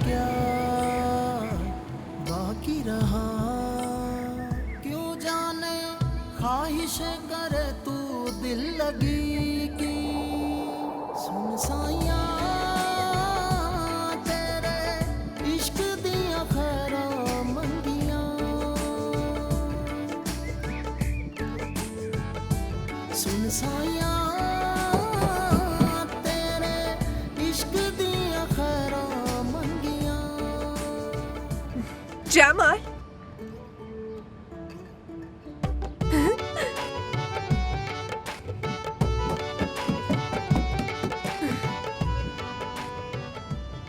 क्या बाकी रहा, क्यों जाने ख्वाहिश करे तू दिल लगी की। सुन साइया तेरे इश्क दिया खैरा मंगियां, सुन साइया तेरे इश्क दिया खैरा मंगियां। Cemal.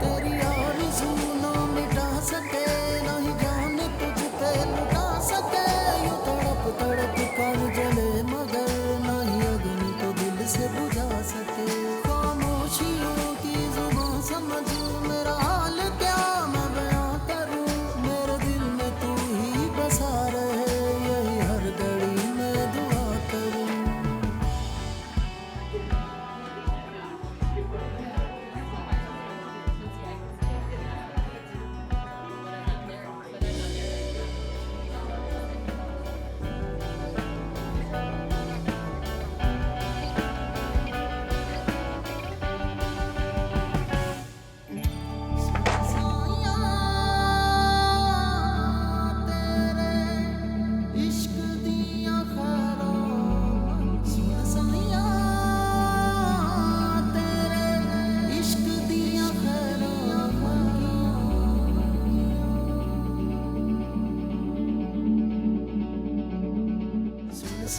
तेरी आरज़ू ना मिटा सके, ना ही जान तुझ पे लुटा सके। यूं तड़प तड़प कर जले मगर ना ही अग्नि तो दिल से बुझा सके। खामोशियों की जुबान समझ मेरा हाल क्या मैं बयां करूं। मेरे दिल में तू ही बसा रहे, यही हर घड़ी मैं दुआ करूं। साइया तेरे इश्क दिया खैरा, सुन साइया तेरे इश्क दिया खैरा।